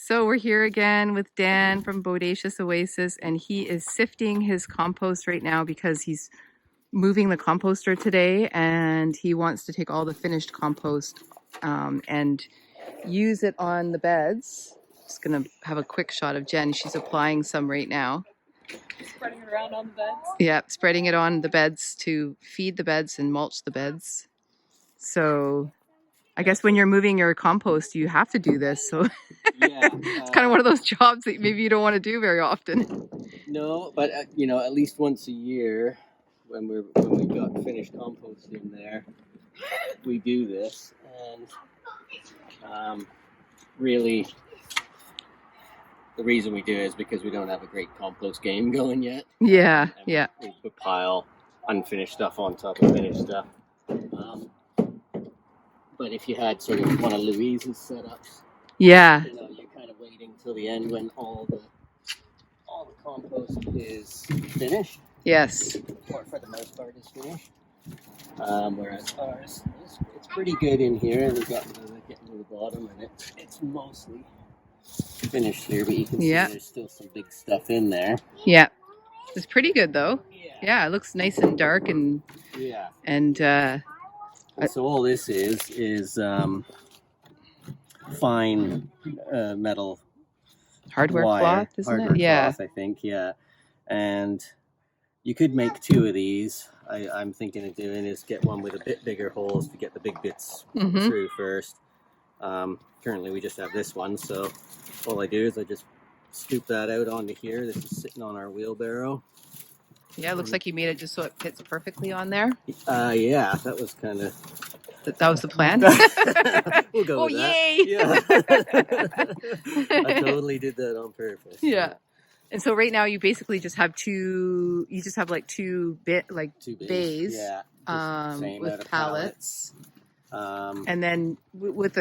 So we're here again with Dan from Bodacious Oasis, and he is sifting his compost right now because he's moving the composter today, and he wants to take all the finished compost and use it on the beds. Just gonna have a quick shot of Jen. She's applying some right now. Spreading it around on the beds? Yeah, spreading it on the beds to feed the beds and mulch the beds. So I guess when you're moving your compost, you have to do this. So Yeah, it's kind of one of those jobs that maybe you don't want to do very often. no, but you know, at least once a year, when we've got finished compost in there, we do this, and really, the reason we do it is because we don't have a great compost game going yet. Yeah, and yeah. We pile unfinished stuff on top of finished stuff. But if you had sort of one of Louise's setups, Yeah. you know, you're kind of waiting till the end when all the compost is finished. Yes. Or for the most part is finished. Whereas ours it's pretty good in here, and we've got getting to the bottom, and it's mostly finished here, but you can see there's still some big stuff in there. Yeah. It's pretty good though. Yeah. Yeah, it looks nice and dark and And so all this is fine metal hardware wire, cloth, isn't hardware it? Yeah. cloth, I think, yeah. And you could make two of these. I'm thinking of doing is get one with a bit bigger holes to get the big bits through first. Currently we just have this one, so all I do is I just scoop that out onto here. This is sitting on our wheelbarrow. Yeah, it looks like you made it just so it fits perfectly on there. Yeah, that was kind of... That was the plan? We'll go with that. Yay! Yeah. I totally did that on purpose. Yeah. And so right now you basically just have two bays with pallets. And then what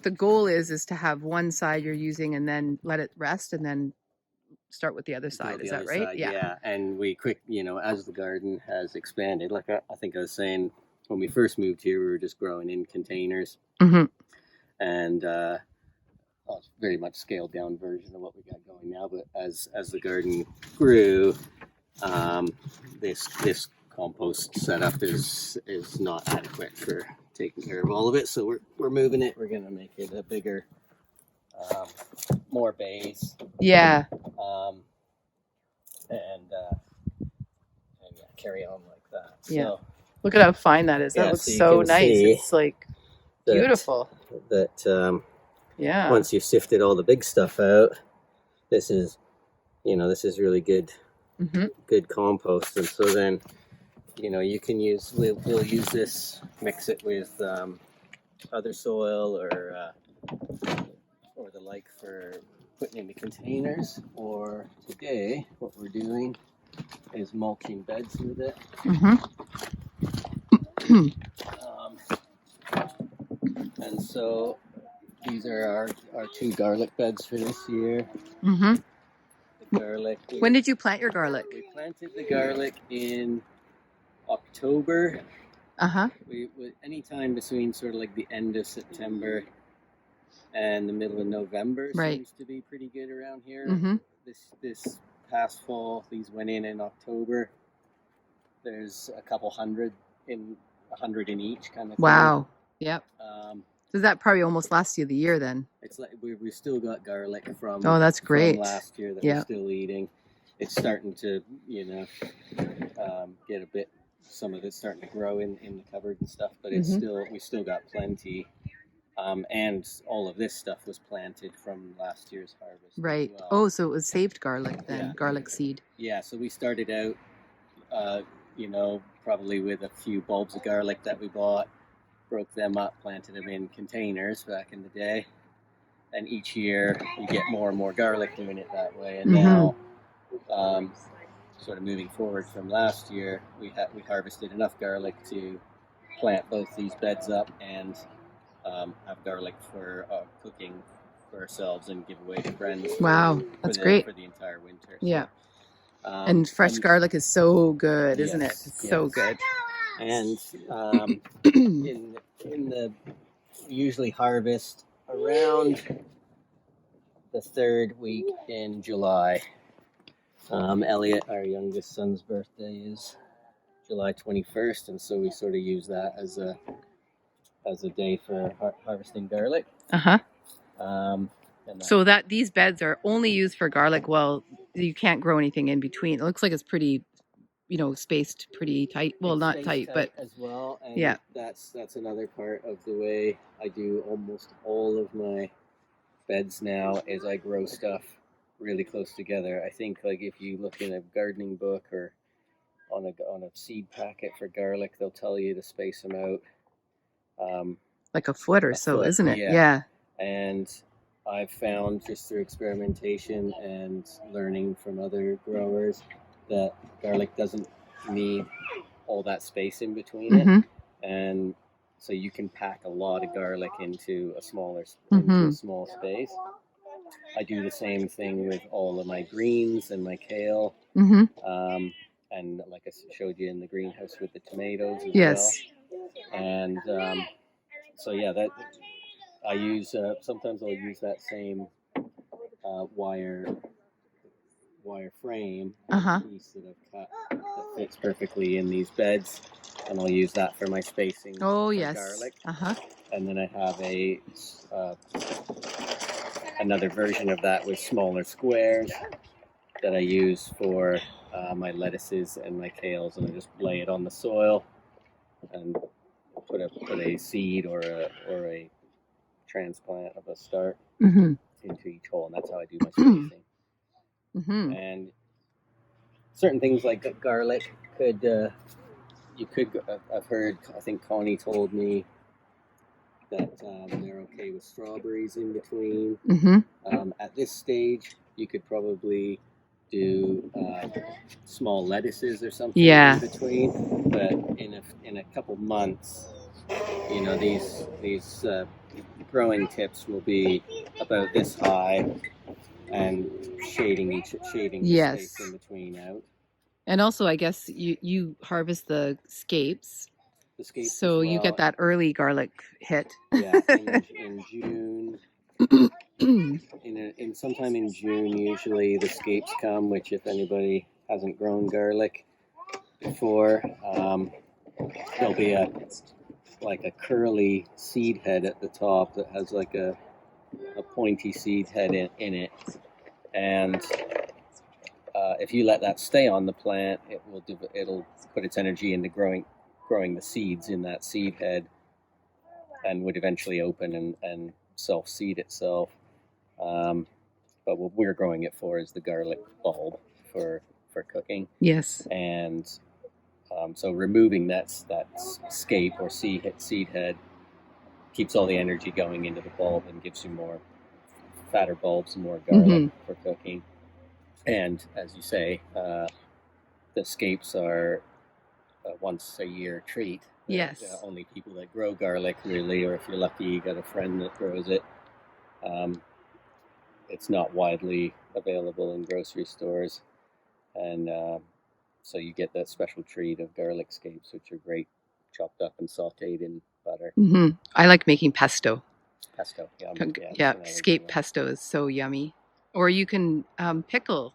the goal is to have one side you're using and then let it rest and then start with the other side. Is that right? Yeah. And we as the garden has expanded, like I think I was saying, when we first moved here, we were just growing in containers. And it's very much scaled down version of what we got going now. But as the garden grew, this compost setup is not adequate for taking care of all of it. So we're moving it. We're gonna make it a bigger, more bays. Yeah. And carry on like that. Yeah. So, look at how fine that is. That looks so nice. It's like beautiful. Once you've sifted all the big stuff out, this is really good, good compost. And so then, you can we'll use this, mix it with other soil or the like for putting in the containers. Or today, what we're doing is mulching beds with it. And so these are our two garlic beds for this year. The garlic. When did you plant your garlic? We planted the garlic in October. We anytime between sort of like the end of September and the middle of November seems to be pretty good around here. This past fall, these went in October. There's a couple hundred in each kind of thing. Wow. Yep. Does that probably almost last you the year then? It's like we still got garlic from that's great. From last year that we're still eating. It's starting to get a bit. Some of it's starting to grow in the cupboard and stuff, but it's we still got plenty. And all of this stuff was planted from last year's harvest. Right. As well. Oh, so it was saved garlic then, garlic seed. Yeah. So we started out, probably with a few bulbs of garlic that we bought, broke them up, planted them in containers back in the day. And each year you get more and more garlic doing it that way. And now, sort of moving forward from last year, we harvested enough garlic to plant both these beds up and have garlic for cooking for ourselves and give away to friends. Wow, that's great. For the entire winter. Yeah. And fresh garlic is so good, isn't it? It's so good. And in the usually harvest around the third week in July. Elliot, our youngest son's birthday is July 21st, and so we sort of use that as a day for harvesting garlic. Uh-huh. And So that these beds are only used for garlic. Well, you can't grow anything in between. It looks like it's pretty, spaced pretty tight. Well, it's not spaced tight, but as well. And yeah. that's another part of the way I do almost all of my beds now is I grow stuff really close together. I think like if you look in a gardening book or on a seed packet for garlic, they'll tell you to space them out. Like a foot or so, foot, isn't it? yeah. And I've found just through experimentation and learning from other growers that garlic doesn't need all that space in between Mm-hmm. it. And so you can pack a lot of garlic into a small space. I do the same thing with all of my greens and my kale. Mm-hmm. And like I showed you in the greenhouse with the tomatoes as Yes. well. And so yeah, that I use. Sometimes I'll use that same wire frame piece that I've cut that fits perfectly in these beds, and I'll use that for my spacing. Oh, for yes. Garlic. Uh-huh. And then I have another version of that with smaller squares that I use for my lettuces and my kales, and I just lay it on the soil and put a seed or a transplant of a start into each hole, and that's how I do my spacing. And certain things like garlic I've heard, I think Connie told me that they're okay with strawberries in between. At this stage, you could probably do small lettuces or something in between, but in a couple months, these growing tips will be about this high and shading the space in between out. And also, I guess you harvest the scapes. The scapes so you get that early garlic hit. Yeah, in June. in sometime in June, usually the scapes come. Which, if anybody hasn't grown garlic before, there'll be a curly seed head at the top that has like a pointy seed head in it, and if you let that stay on the plant, it'll put its energy into growing the seeds in that seed head, and would eventually open and self-seed itself. But what we're growing it for is the garlic bulb for cooking. Yes. And so removing that scape or seed head keeps all the energy going into the bulb and gives you more fatter bulbs and more garlic for cooking. And as you say, the scapes are a once a year treat. Yes. Only people that grow garlic really, or if you're lucky, you got a friend that grows it. It's not widely available in grocery stores, and so you get that special treat of garlic scapes, which are great, chopped up and sautéed in butter. I like making pesto. Pesto, Scape pesto is so yummy. Or you can pickle.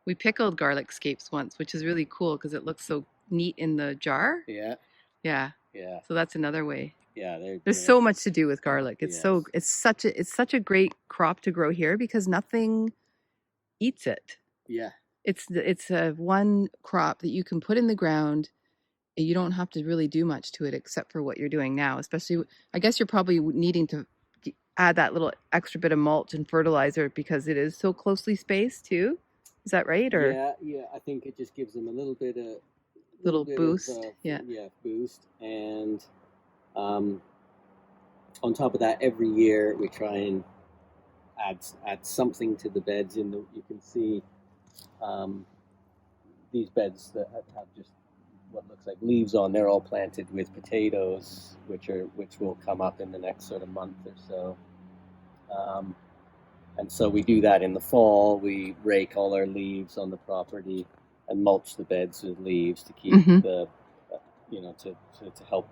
We pickled garlic scapes once, which is really cool because it looks so neat in the jar. Yeah. So that's another way. Yeah, there's so much to do with garlic. It's such a great crop to grow here because nothing eats it. Yeah. It's a one crop that you can put in the ground. You don't have to really do much to it except for what you're doing now. Especially, I guess you're probably needing to add that little extra bit of mulch and fertilizer because it is so closely spaced too. Is that right? Or yeah. I think it just gives them a little bit of boost. Boost. And on top of that, every year we try and add something to the beds. You can see these beds that have just what looks like leaves on. They're all planted with potatoes, which will come up in the next sort of month or so. And so we do that in the fall. We rake all our leaves on the property and mulch the beds with leaves to keep the, to help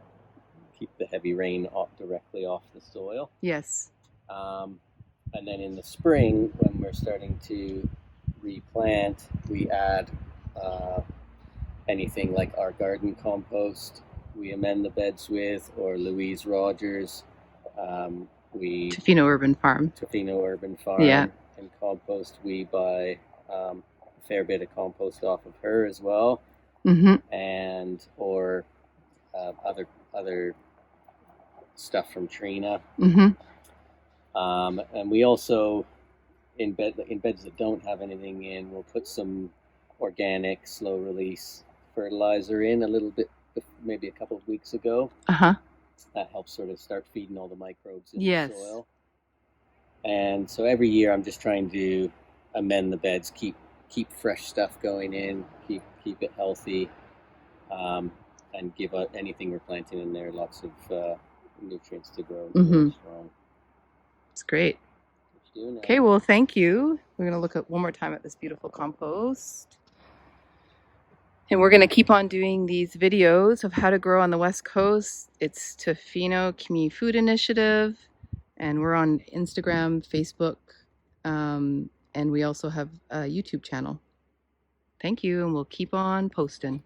keep the heavy rain directly off the soil. Yes. And then in the spring, when we're starting to replant, we add anything like our garden compost we amend the beds with, or Louise Rogers. Tofino Urban Farm. Tofino Urban Farm. Yeah. And compost, we buy a fair bit of compost off of her as well. Mm-hmm. And or other stuff from Trina. Mm-hmm. And we also, in beds that don't have anything in, we'll put some organic slow release fertilizer in a little bit, maybe a couple of weeks ago. Uh-huh. That helps sort of start feeding all the microbes in Yes. the soil. And so every year I'm just trying to amend the beds, keep fresh stuff going in, keep it healthy, and give anything we're planting in there lots of nutrients to grow strong. It's great. What you doing now? Okay, well, thank you. We're going to look at one more time at this beautiful compost. And we're going to keep on doing these videos of how to grow on the West Coast. It's Tofino Community Food Initiative. And we're on Instagram, Facebook, and we also have a YouTube channel. Thank you, and we'll keep on posting.